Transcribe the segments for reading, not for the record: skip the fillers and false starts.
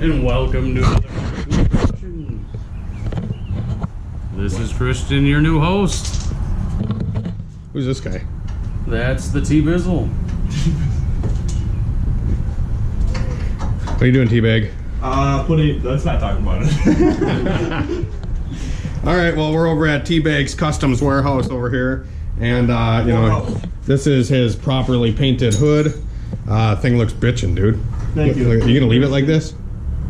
And welcome to another Christian. This is Christian, your new host. Who's this guy? That's the T-Bizzle. What are you doing, T-Bag? Let's not talk about it. All right, well, we're over at T-Bag's Customs Warehouse over here. And, you know, this is his properly painted hood. Thing looks bitchin', dude. Thank you. Are you gonna leave it like this?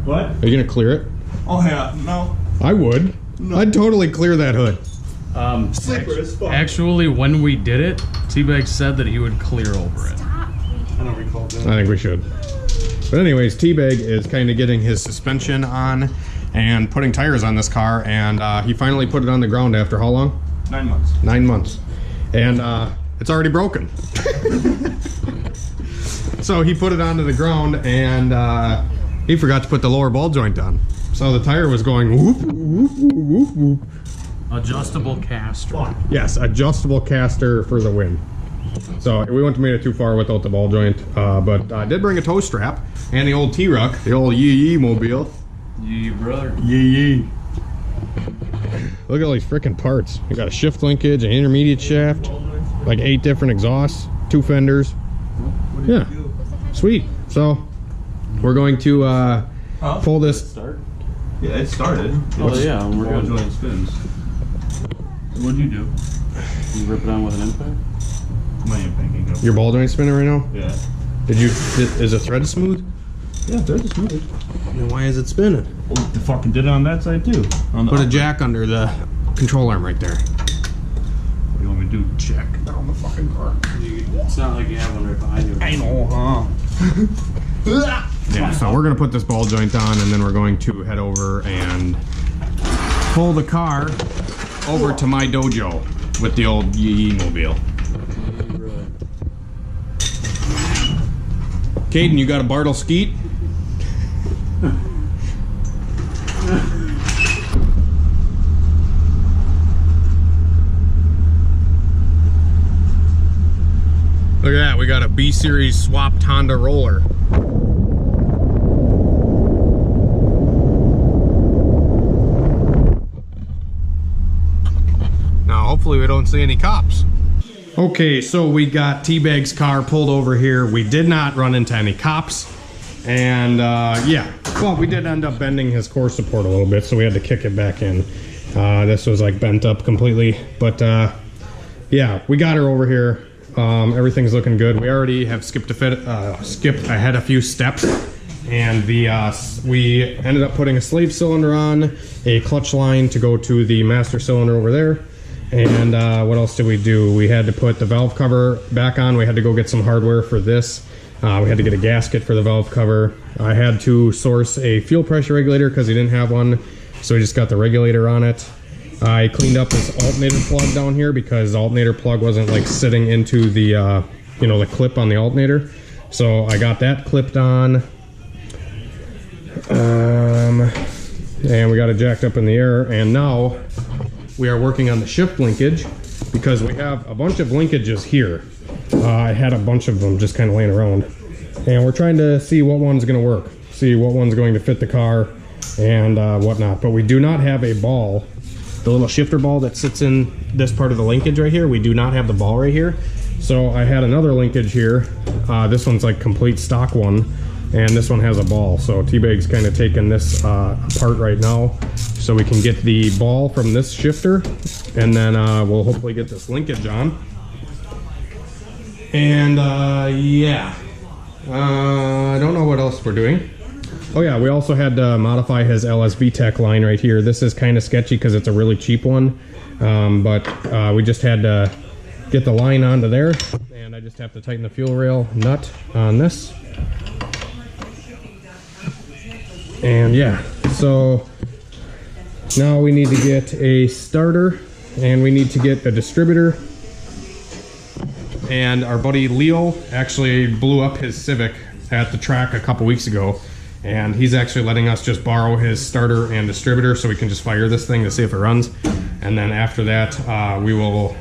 What? Are you gonna clear it? Oh, yeah. No. I would. No. I'd totally clear that hood. Slippery as fuck. Actually, when we did it, T-Bag said that he would clear over it. I don't recall that. I think we should. But anyways, T-Bag is kind of getting his suspension on and putting tires on this car, and he finally put it on the ground after how long? 9 months. 9 months. And it's already broken. So he put it onto the ground, and he forgot to put the lower ball joint on. So the tire was going whoop, whoop, whoop, whoop, whoop. Adjustable caster. Yes, adjustable caster for the win. So we wouldn't have made it too far without the ball joint, but I did bring a tow strap and the old T-Ruck, the old yee-yee mobile. Yee, brother. Yee-yee. Look at all these freaking parts. We got a shift linkage, an intermediate shaft, like 8 different exhausts, 2 fenders. Yeah, sweet. So we're going to pull this. Start? Yeah, it started. Oh yeah, we're Ball good. joint spins. What'd you do? You rip it on with an impact? My impacting go. Your ball joint spinning right now? Yeah. Is the thread smooth? Yeah, thread is smooth. Then why is it spinning? Well, they fucking did it on that side too. On the Put a upper. jack under the control arm right there. What do you want me to do? Check down the fucking car. It's not like you have one right behind you. I know, huh? Yeah, so we're gonna put this ball joint on, and then we're going to head over and pull the car over to my dojo with the old yee mobile. Caden, you got a Bartle Skeet? Look at that, we got a B-Series swapped Honda roller. Now, hopefully we don't see any cops. Okay, so we got T-Bag's car pulled over here. We did not run into any cops. And yeah, well, we did end up bending his core support a little bit, so we had to kick it back in. This was like bent up completely. But yeah, we got her over here. Everything's looking good. We already have skipped ahead a few steps. And we ended up putting a slave cylinder on, a clutch line to go to the master cylinder over there. And what else did we do? We had to put the valve cover back on. We had to go get some hardware for this. We had to get a gasket for the valve cover. I had to source a fuel pressure regulator because he didn't have one. So we just got the regulator on it. I cleaned up this alternator plug down here because the alternator plug wasn't like sitting into the, you know, the clip on the alternator. So I got that clipped on. And we got it jacked up in the air. And now we are working on the shift linkage because we have a bunch of linkages here. I had a bunch of them just kind of laying around. And we're trying to see what one's going to work. See what one's going to fit the car and whatnot. But we do not have a ball. The little shifter ball that sits in this part of the linkage right here, we do not have the ball right here. So I had another linkage here. This one's like complete stock one. And this one has a ball. So T-Bag's kind of taking this apart right now so we can get the ball from this shifter. And then we'll hopefully get this linkage on. And yeah, I don't know what else we're doing. Oh yeah, we also had to modify his LS Vtec line right here. This is kind of sketchy because it's a really cheap one. But we just had to get the line onto there. And I just have to tighten the fuel rail nut on this. And yeah, so now we need to get a starter and we need to get a distributor. And our buddy Leo actually blew up his Civic at the track a couple weeks ago. And he's actually letting us just borrow his starter and distributor so we can just fire this thing to see if it runs. And then after that, we will,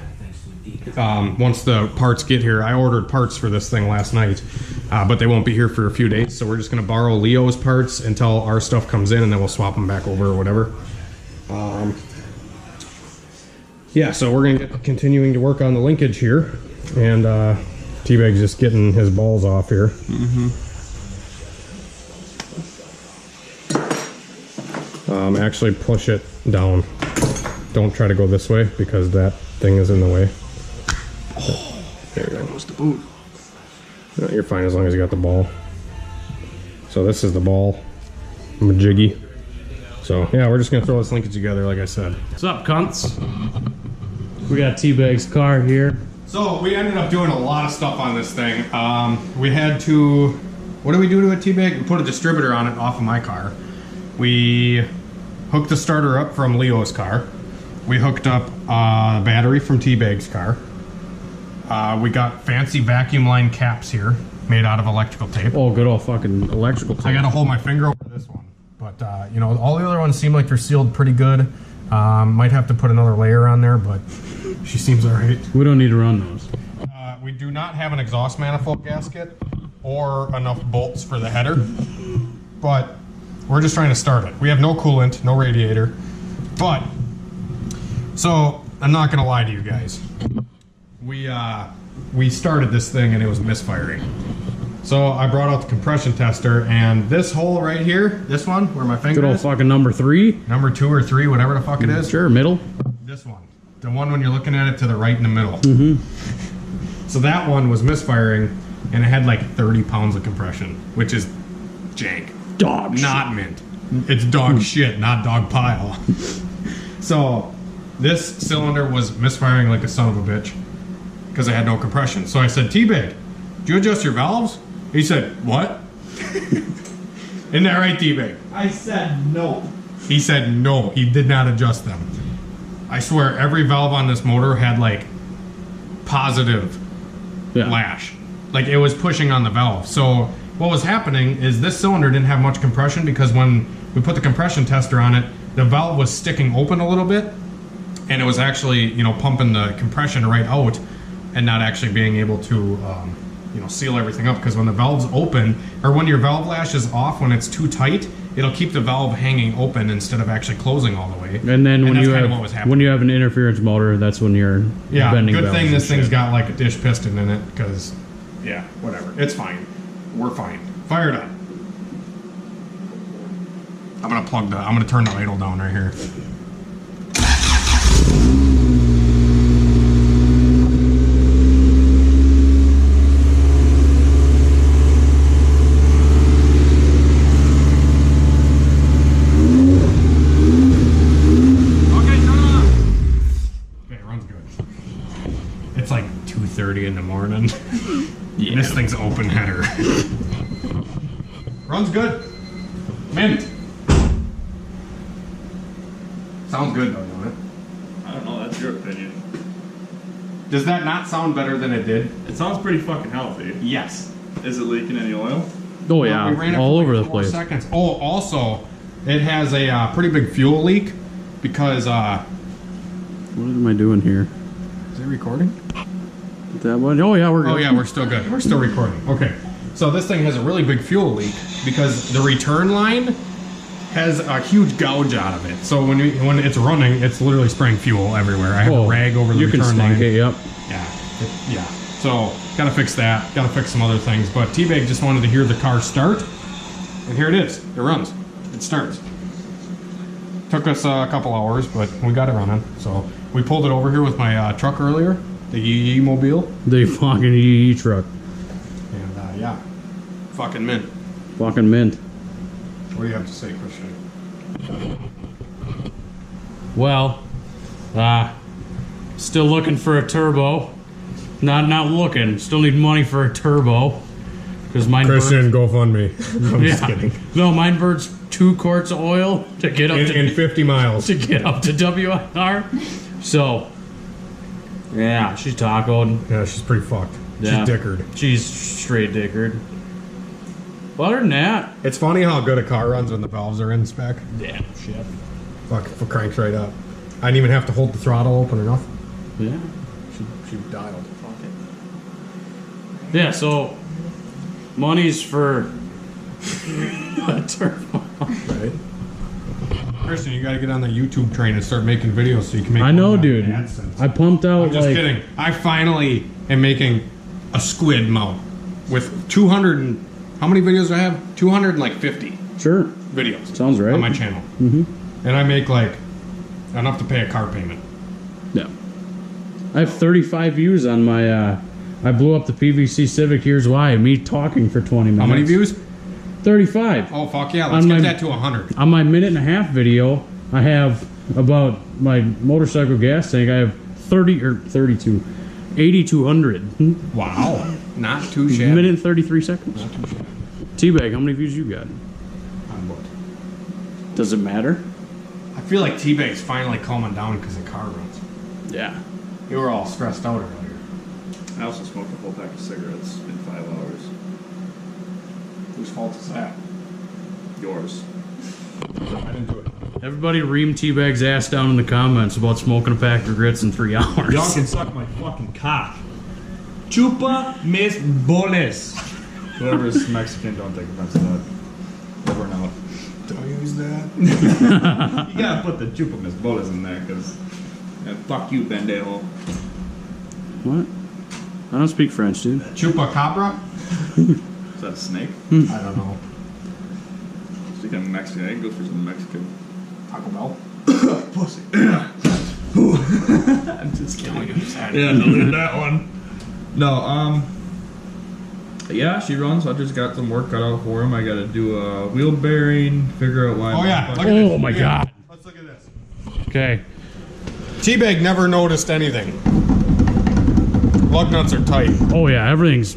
once the parts get here, I ordered parts for this thing last night. but they won't be here for a few days. So we're just gonna borrow Leo's parts until our stuff comes in, and then we'll swap them back over or whatever. Yeah, so we're gonna get continuing to work on the linkage here, and T-Bag's just getting his balls off here. Actually push it down. Don't try to go this way because that thing is in the way. Oh, there you go. Goes the boot. No, you're fine as long as you got the ball. So this is the ball. Majiggy. So yeah, we're just gonna throw this linkage together like I said. What's up, cunts? We got T-Bag's car here. So we ended up doing a lot of stuff on this thing. We had to, what did we do to it, T-Bag? We put a distributor on it off of my car. We hooked the starter up from Leo's car. We hooked up a battery from T-Bag's car. We got fancy vacuum line caps here made out of electrical tape. Oh, good old fucking electrical tape. I gotta hold my finger over this one. But, you know, all the other ones seem like they're sealed pretty good. Might have to put another layer on there, but she seems alright. We don't need to run those. We do not have an exhaust manifold gasket or enough bolts for the header, but we're just trying to start it. We have no coolant, no radiator, but, so, I'm not gonna lie to you guys. We started this thing and it was misfiring. So I brought out the compression tester, and this hole right here, this one, where my finger Good old is, fucking number 3. number 2 or 3, whatever the fuck it is. Sure, middle. This one. The one when you're looking at it to the right in the middle. So that one was misfiring, and it had like 30 pounds of compression, which is jank. Dog Not mint. It's dog shit, not dog pile. So this cylinder was misfiring like a son of a bitch because I had no compression. So I said, T-Bag, did you adjust your valves? He said, what? Isn't that right, T-Bag? I said no. He said no, he did not adjust them. I swear every valve on this motor had like positive lash. Like it was pushing on the valve. So what was happening is this cylinder didn't have much compression because when we put the compression tester on it, the valve was sticking open a little bit, and it was actually, you know, pumping the compression right out and not actually being able to you know, seal everything up, because when the valve's open, or when your valve lash is off, when it's too tight, it'll keep the valve hanging open instead of actually closing all the way. And then when that's you kind have of what was happening. when you have an interference motor, that's when you're bending good valves thing and this thing's shit. got like a dish piston in it, because yeah, whatever, it's fine. We're fine. Fire it up. I'm gonna turn the ladle down right here. It's like 2:30 in the morning. And this thing's open header. Runs good. Mint. Sounds good though, doesn't it? I don't know, that's your opinion. Does that not sound better than it did? It sounds pretty fucking healthy. Yes. Is it leaking any oil? Oh We yeah, ran it all for over like the 4 place. seconds. Oh, also, it has a pretty big fuel leak because What am I doing here? is it recording? That one? Oh yeah, we're good. Oh yeah, we're still good. We're still recording. Okay. So this thing has a really big fuel leak because the return line has a huge gouge out of it. So when it's running, it's literally spraying fuel everywhere. I have a rag over the you can return snake line. it, yep. Yeah. So gotta fix that. Gotta fix some other things. But T-Bag just wanted to hear the car start, and here it is. It runs. It starts. Took us a couple hours, but we got it running. So we pulled it over here with my truck earlier, the Yee Mobile, The fucking EE truck. and yeah, fucking mint. Fucking mint. What do you have to say, Christian? Well, still looking for a turbo. Not looking. Still need money for a turbo. Because mine GoFundMe. I'm yeah. just kidding. No, mine burns 2 quarts of oil to get up In 50 miles. to get up to WIR. So, yeah, she's tacoed. Yeah, she's pretty fucked. Yeah. She's dickered. She's straight dickered. But other than that, It's funny how good a car runs when the valves are in spec. yeah, shit. Fuck, it cranks right up. I didn't even have to hold the throttle open or nothing. Yeah. She dialed. Yeah, so Money's for a turbo. Right? Christian, you gotta get on the YouTube train and start making videos so you can make I know, money dude. on AdSense. I pumped out I'm just like kidding. I finally am making a squid mount with 200 and how many videos do I have? 250 sure. videos. Sounds right. On my channel. Mm-hmm. And I make like enough to pay a car payment. Yeah. I have 35 views on my I blew up the PVC Civic. Here's why. Me talking for 20 minutes. How many views? 35. Oh fuck yeah! Let's On get my- that to 100. On my minute and a half video, I have about my motorcycle gas tank. I have 30 or 32, 8,200. Wow. Not too shabby. Minute and 33 seconds. Teabag, how many views you got? On what? Does it matter? I feel like T-Bag's finally calming down because the car runs. Yeah. You were all stressed out earlier. I also smoked a whole pack of cigarettes in 5 hours. Whose fault is that? Yours. I didn't do it. Everybody ream Teabag's ass down in the comments about smoking a pack of grits in 3 hours. Y'all can suck my fucking cock. Chupa mis boles. Whoever's Mexican, don't take offense to that. Over and out. Don't use that. You gotta put the chupa mis boles in there, because... And fuck you, Bendejo. What? I don't speak French, dude. Chupacabra? Is that a snake? I don't know. Speaking of Mexican, I can go for some Mexican. Taco Bell? Pussy. I'm just kidding. Yeah, delete that one. No, yeah, she runs. I just got some work cut out for him. I gotta do a wheel bearing, figure out why. Oh yeah. Look at Oh this. my Look at god. this. Let's look at this. Okay. T-Bag never noticed anything. Lug nuts are tight. Oh yeah, everything's...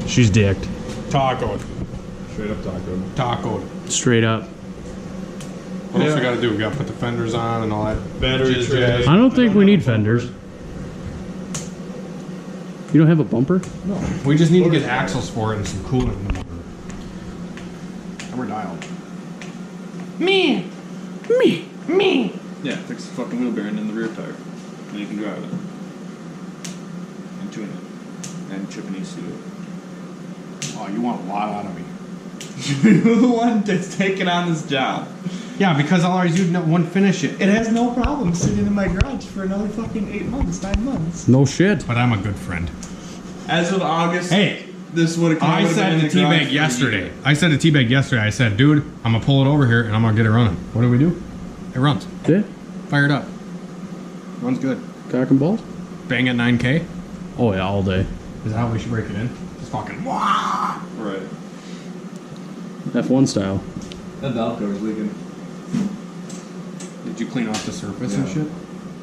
She's dicked. Tacoed. Straight up taco. Tacoed. Straight up. What else we gotta do? We gotta put the fenders on and all that. Battery jizz tray. jazz. I don't think we need fenders. You don't have a bumper? No. We just need to get axles for it and some coolant in the motor. And we're dialed. Me. Yeah, fix the fucking wheel bearing in the rear tire. And you can drive it. And tune it. And chip and ECU it. Oh, you want a lot out of me. You're the one that's taking on this job. Yeah, because otherwise you'd wouldn't finish it. It has no problem sitting in my garage for another fucking 8 months, 9 months. No shit. But I'm a good friend. As of August, Hey, this would have. I said to T-Bag yesterday. I said to T-Bag yesterday, I said, dude, I'm gonna pull it over here and I'm gonna get it running. What do we do? It runs. Yeah. Fired up. Runs good. Cock and balls? Bang at 9K. Oh yeah, all day. Is that how we should break it in? Just fucking wah! Right. F1 style. That valve cover's leaking. Did you clean off the surface and Yeah. shit?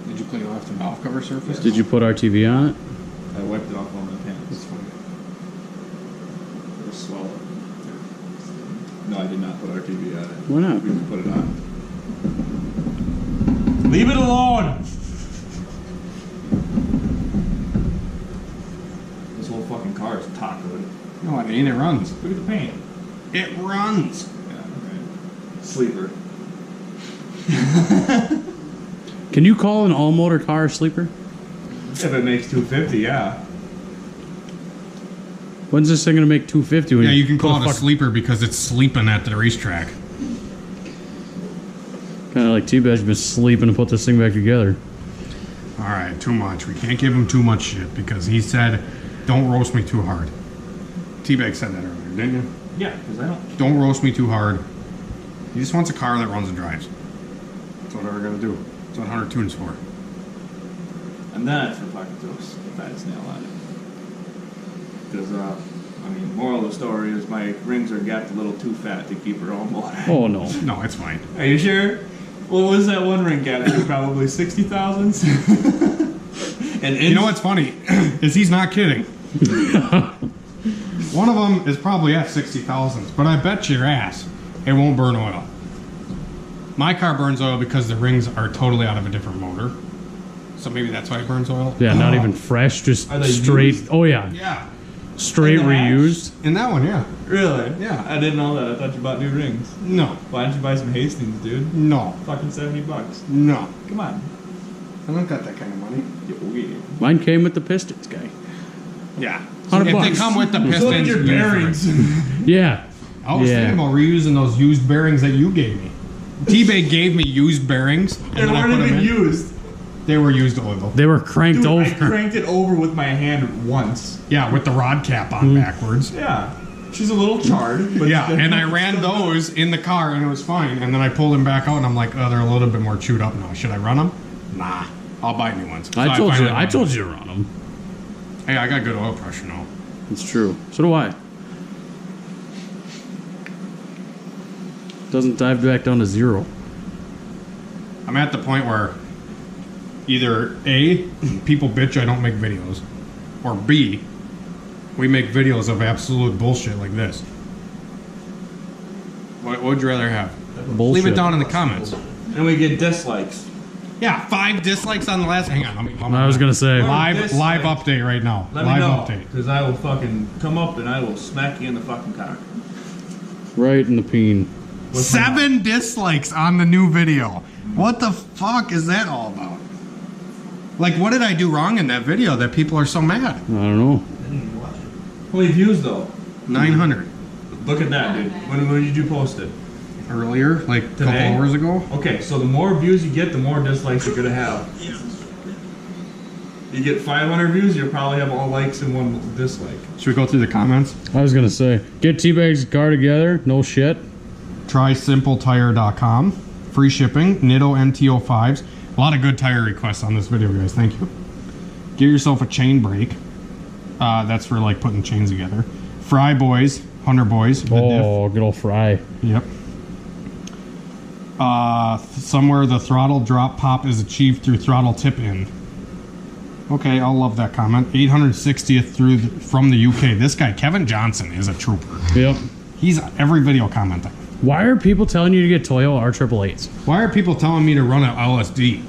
Did you clean off the valve cover surface? Did you put RTV on it? I wiped it off on my That's pants. funny. Or swallow. No, I did not put RTV on it. Why not? We can put it on. Leave it alone. This whole fucking car is tacoed. No, it ain't. It runs. Look at the paint. It runs. Yeah, right. Sleeper. Can you call an all-motor car a sleeper? If it makes 250, yeah. When's this thing gonna make 250? When Yeah, you can put call it a fuck- sleeper because it's sleeping at the racetrack. Kind of like T-Bad's been sleeping to put this thing back together. All right, too much. We can't give him too much shit because he said, don't roast me too hard. T-Bag said that earlier, didn't you? Yeah, because I don't. Don't roast me too hard. He just wants a car that runs and drives. That's what we're gonna do. That's what HunterTuned's for. And then for fucking throws the fattest nail on it. Because, I mean, moral of the story is my rings are gapped a little too fat to keep her on motor. Oh no. No, it's fine. Are you sure? What was that one ring gap? Probably 60,000. And You know what's funny is he's not kidding. One of them is probably at 60,000, but I bet your ass it won't burn oil. My car burns oil because the rings are totally out of a different motor. So maybe that's why it burns oil. Yeah, not even fresh, just Are they straight. used? Oh yeah, Yeah. straight In the hatch? reused. In that one, yeah. Really? Yeah. I didn't know that. I thought you bought new rings. No. Why didn't you buy some Hastings, dude? No. Fucking $70. No. Come on. I don't got that kind of money. Mine came with the Pistons guy. Yeah. $100 If they bucks. come with the Pistons, Look at your bearings. Yeah. I was thinking about reusing those used bearings that you gave me. T-Bag gave me used bearings. And They then I weren't put them even in. used. They were used a little. They were cranked Dude, over. I cranked it over with my hand once. Yeah, with the rod cap on backwards. Yeah. She's a little charred. But Yeah, and I ran those in the car and it was fine. And then I pulled them back out and I'm like, oh, they're a little bit more chewed up now. Should I run them? Nah, I'll buy new ones. So I told finally ran you them. to run them. Hey, I got good oil pressure now. It's true. So do I. Doesn't dive back down to 0. I'm at the point where either A, people bitch I don't make videos, or B, we make videos of absolute bullshit like this. What would you rather have? Bullshit. Leave it down in the comments. And we get dislikes. Yeah, 5 dislikes on the last. Hang on, I was gonna say. live Dislike. update right now. Let live me know, update. because I will fucking come up and I will smack you in the fucking cock. Right in the peen. 7 dislikes on the new video. What the fuck is that all about? Like, what did I do wrong in that video that people are so mad? I don't know. How many views though? 900 Look at that, dude. When did you post it? earlier, like a couple Today? hours ago. Okay, so the more views you get, the more dislikes you're gonna have. You get 500 views, you'll probably have all likes and 1 dislike. Should we go through the comments? I was gonna say, get T-Bag's car together. No shit. Try simpletire.com. Free shipping. Nitto NT05s. A lot of good tire requests on this video, guys. Thank you. Get yourself a chain brake. That's for like putting chains together. Fry Boys. Hunter Boys. The Oh, good old Fry. diff. Yep. Somewhere the throttle drop pop is achieved through throttle tip in. Okay, I'll love that comment. 860th from the UK. This guy, Kevin Johnson, is a trooper. Yep. He's every video commenting. Why are people telling you to get Toyo R888s? Why are people telling me to run an LSD?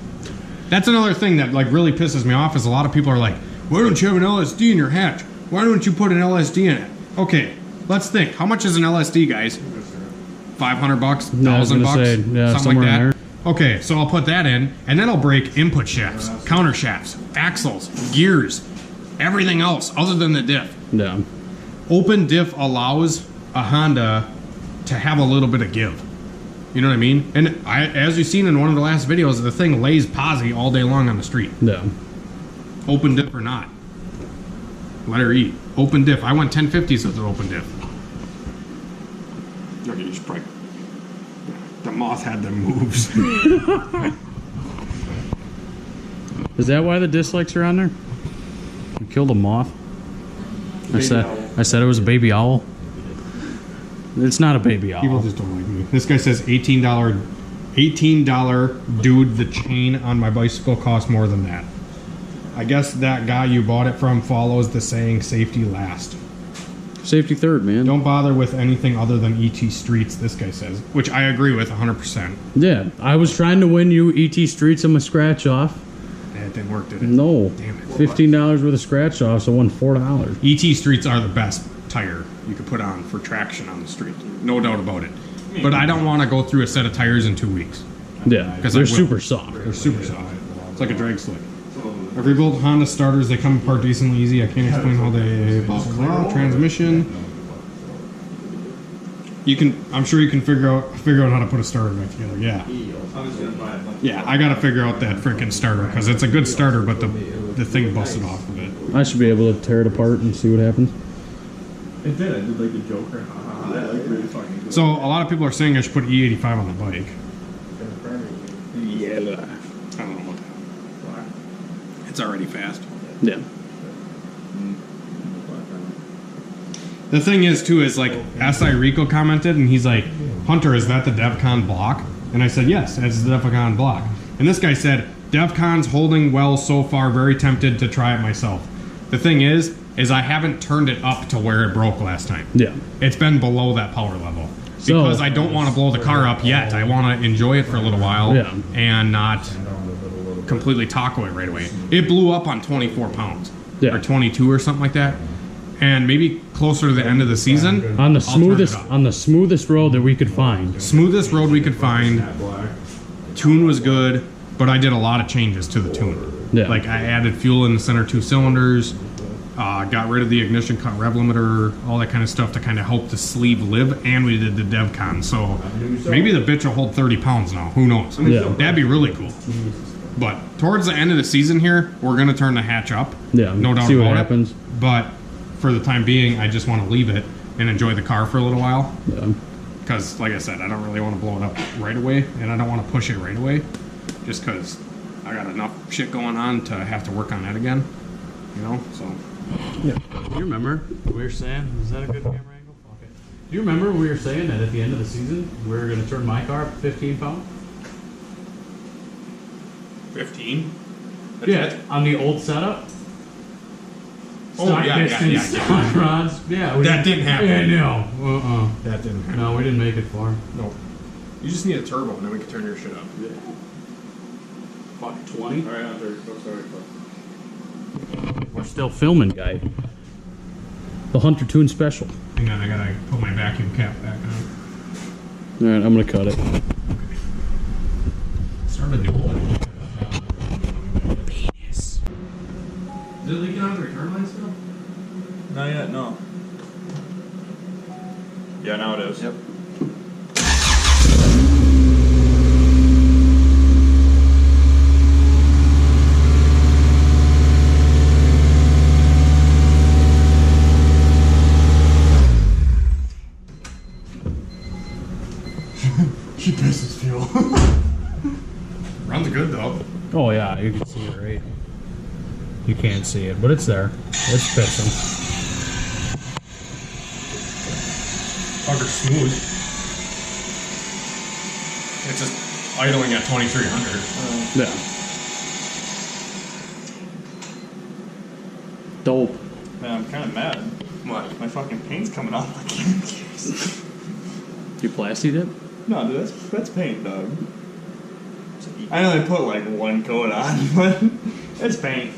That's another thing that like really pisses me off is a lot of people are like, why don't you have an LSD in your hatch? Why don't you put an LSD in it? Okay, let's think. How much is an LSD, guys? 500 bucks? No, I was 1,000 gonna bucks? say, yeah, something like somewhere in that. Okay, so I'll put that in, and then I'll break input shafts, counter shafts, axles, gears, everything else other than the diff. Yeah. Open diff allows a Honda to have a little bit of give. You know what I mean? And as you've seen in one of the last videos, the thing lays posy all day long on the street. Yeah. Open diff or not. Let her eat. Open diff. I went 1050s with an open diff. Okay, you should probably... The moth had them moves. Is that why the dislikes are on there? You killed a moth? I said it was a baby owl. It's not a baby owl. People just don't like me. This guy says $18 dude, the chain on my bicycle costs more than that. I guess that guy you bought it from follows the saying safety last. Safety third, man. Don't bother with anything other than ET Streets, this guy says, which I agree with 100%. Yeah, I was trying to win you ET Streets and my scratch off. That didn't work, did it? No. Damn it. $15 worth of scratch off, so I won $4. ET Streets are the best tire you could put on for traction on the street. No doubt about it. But I don't want to go through a set of tires in 2 weeks. Yeah, 'Cause they're I will. super soft. They're super soft. It's like a drag slick. I've rebuilt Honda starters. They come apart decently easy. I can't explain how they... Blah, blah, blah. Transmission. You can... I'm sure you can figure out how to put a starter back together. Yeah. Yeah, I gotta figure out that freaking starter because it's a good starter, but the thing busted off of it. I should be able to tear it apart and see what happens. It did. I did like the Joker. I like really fucking good. So a lot of people are saying I should put E85 on the bike. Yeah. I don't know what that. It's already fast. Yeah. The thing is too is like SI Rico commented and he's like, Hunter, is that the DevCon block? And I said, yes, it's the DevCon block. And this guy said, DevCon's holding well so far, very tempted to try it myself. The thing is I haven't turned it up to where it broke last time. Yeah. It's been below that power level. So- Because I don't want to blow the car up yet. I want to enjoy it for a little while Yeah. and not completely taco it right away. It blew up on 24 pounds. Yeah. Or 22 or something like that. And maybe closer to the end of the season, On the I'll turn it smoothest road that we could find. smoothest road we could find. Tune was good. but I did a lot of changes to the tune. Yeah. Like I added fuel in the center 2 cylinders, got rid of the ignition cut rev limiter, all that kind of stuff to kind of help the sleeve live, and we did the DevCon. So maybe the bitch will hold 30 pounds now. Who knows? Yeah. That'd be really cool. But towards the end of the season here, we're going to turn the hatch up. Yeah, no doubt see what about happens. it. But for the time being, I just want to leave it and enjoy the car for a little while. Yeah. Because, like I said, I don't really want to blow it up right away, and I don't want to push it right away, just because I got enough shit going on to have to work on that again, you know, so. Yeah. Do you remember we were saying, is that a good camera angle? Okay. Do you remember we were saying that at the end of the season, we were going to turn my car up 15 pounds? 15? Yeah, on the old setup. Oh, Stock yeah, pistons, stock rods. Yeah, That didn't happen. Yeah, no. That didn't happen. No, we didn't make it far. No. You just need a turbo, and then we can turn your shit up. Yeah. Fuck, 20? All right, Hunter, go start. We're still filming, guy. The HunterTuned special. Hang on, I gotta put my vacuum cap back on. Alright, I'm gonna cut it. Start a new one. Penis. Is it leaking out the return line still? Not yet, no. Yeah, now it is. Yep. She pisses fuel. Runs good though. Oh yeah, you can see it right. You can't see it, but it's there. It's pissing. Fucker's smooth. It's just idling at 2300. Yeah. Dope. Man, I'm kind of mad. What? My fucking paint's coming off my cans. You plastied it? No, dude, that's paint, dog. I know they put like one coat on, but it's paint.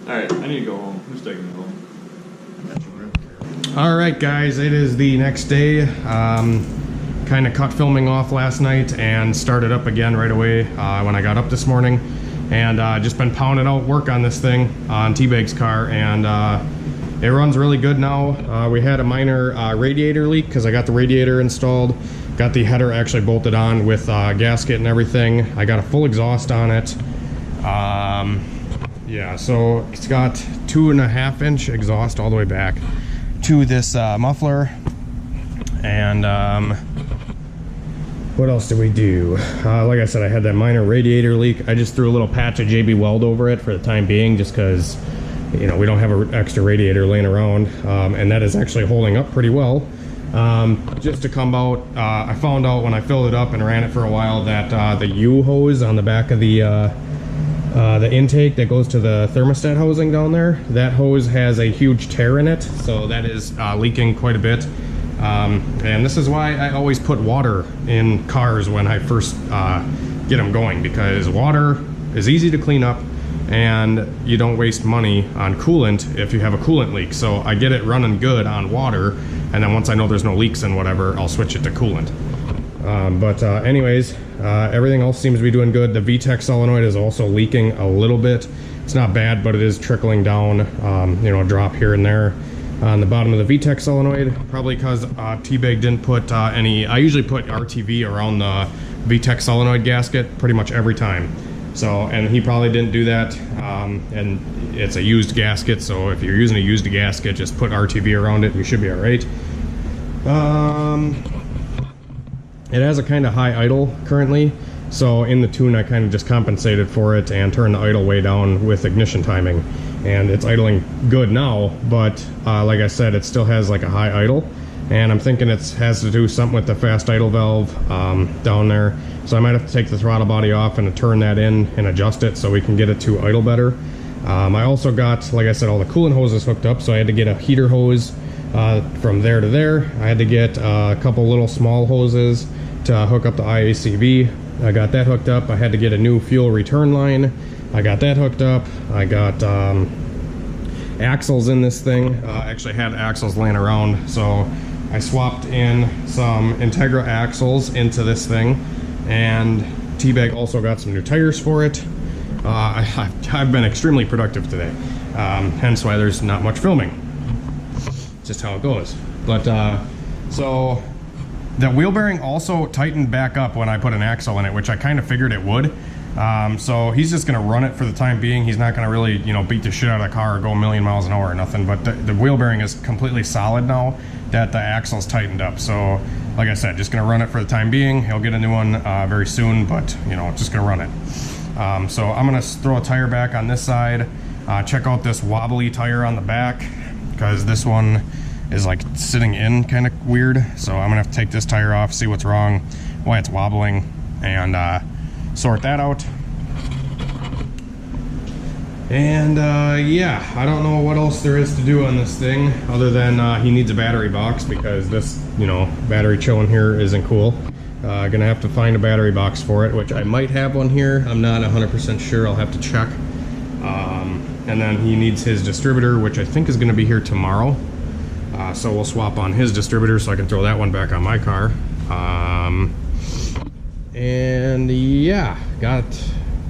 Alright, I need to go home. Who's taking me home? Alright guys, it is the next day. Kind of cut filming off last night and started up again right away when I got up this morning. And just been pounding out work on this thing on T-Bag's car, and it runs really good now. We had a minor radiator leak because I got the radiator installed. Got the header actually bolted on with gasket and everything. I got a full exhaust on it. Yeah, so it's got 2.5 inch exhaust all the way back to this muffler. And what else did we do? Like I said, I had that minor radiator leak. I just threw a little patch of JB Weld over it for the time being, just because, you know, we don't have an extra radiator laying around. And that is actually holding up pretty well. Just to come out, I found out when I filled it up and ran it for a while that the U hose on the back of the intake that goes to the thermostat housing down there, that hose has a huge tear in it, so that is leaking quite a bit. And this is why I always put water in cars when I first get them going, because water is easy to clean up and you don't waste money on coolant if you have a coolant leak. So I get it running good on water, and then once I know there's no leaks and whatever, I'll switch it to coolant. Anyways, everything else seems to be doing good. The Vtec solenoid is also leaking a little bit. It's not bad, but it is trickling down, you know, a drop here and there on the bottom of the Vtec solenoid, probably because T-Bag didn't put any. I usually put RTV around the Vtec solenoid gasket pretty much every time. So, and he probably didn't do that, and it's a used gasket, so if you're using a used gasket, just put RTV around it and you should be alright. It has a kind of high idle currently, so in the tune I kind of just compensated for it and turned the idle way down with ignition timing. And it's idling good now, but like I said, it still has like a high idle. And I'm thinking it has to do something with the fast idle valve down there. So I might have to take the throttle body off and turn that in and adjust it so we can get it to idle better. I also got, like I said, all the coolant hoses hooked up, so I had to get a heater hose from there to there. I had to get a couple little small hoses to hook up the IACV. I got that hooked up. I had to get a new fuel return line. I got that hooked up. I got axles in this thing. Actually had axles laying around, so I swapped in some Integra axles into this thing, and T-Bag also got some new tires for it. I've been extremely productive today, hence why there's not much filming. Just how it goes. But so the wheel bearing also tightened back up when I put an axle in it, which I kind of figured it would. So he's just gonna run it for the time being. He's not gonna really, you know, beat the shit out of the car or go a million miles an hour or nothing. But the wheel bearing is completely solid now that the axle's tightened up. So like I said, just gonna run it for the time being. He'll get a new one very soon, but you know, just gonna run it. So I'm gonna throw a tire back on this side. Check out this wobbly tire on the back, because this one is like sitting in kind of weird. So I'm gonna have to take this tire off, see what's wrong, why it's wobbling, and sort that out. And yeah, I don't know what else there is to do on this thing other than he needs a battery box, because this, you know, battery chilling here isn't cool. Gonna have to find a battery box for it, which I might have one here. I'm not 100% sure. I'll have to check. And then he needs his distributor, which I think is gonna be here tomorrow. So we'll swap on his distributor so I can throw that one back on my car. And yeah, got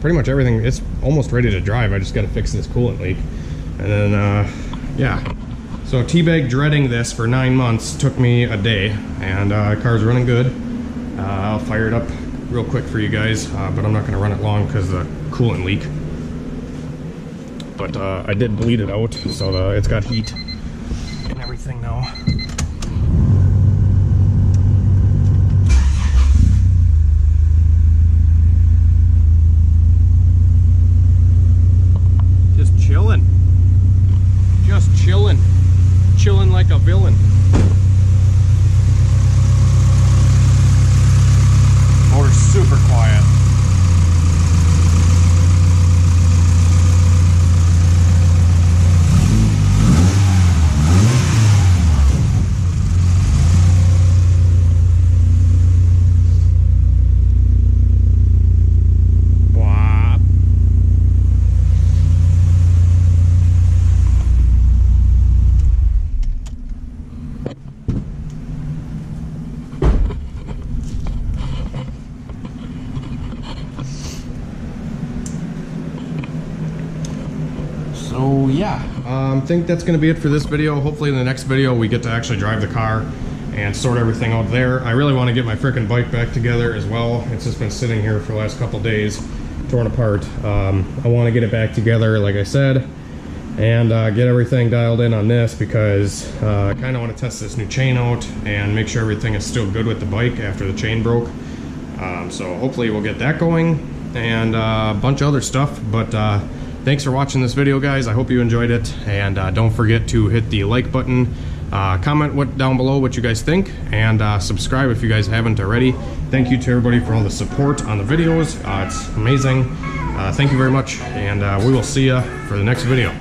pretty much everything. It's almost ready to drive. I just got to fix this coolant leak. And then, yeah. So T-Bag dreading this for 9 months took me a day, and the car's running good. I'll fire it up real quick for you guys, but I'm not going to run it long because of the coolant leak. But I did bleed it out, so it's got heat and everything now. Just chilling like a villain. Motor's super quiet. So yeah, I think that's gonna be it for this video. Hopefully in the next video we get to actually drive the car and sort everything out there. I really want to get my frickin' bike back together as well. It's just been sitting here for the last couple days, torn apart. I want to get it back together, like I said, and get everything dialed in on this, because I kind of want to test this new chain out and make sure everything is still good with the bike after the chain broke. So hopefully we'll get that going, and a bunch of other stuff. But thanks for watching this video, guys. I hope you enjoyed it, and don't forget to hit the like button, comment down below what you guys think, and subscribe if you guys haven't already. Thank you to everybody for all the support on the videos. It's amazing. Thank you very much, and we will see you for the next video.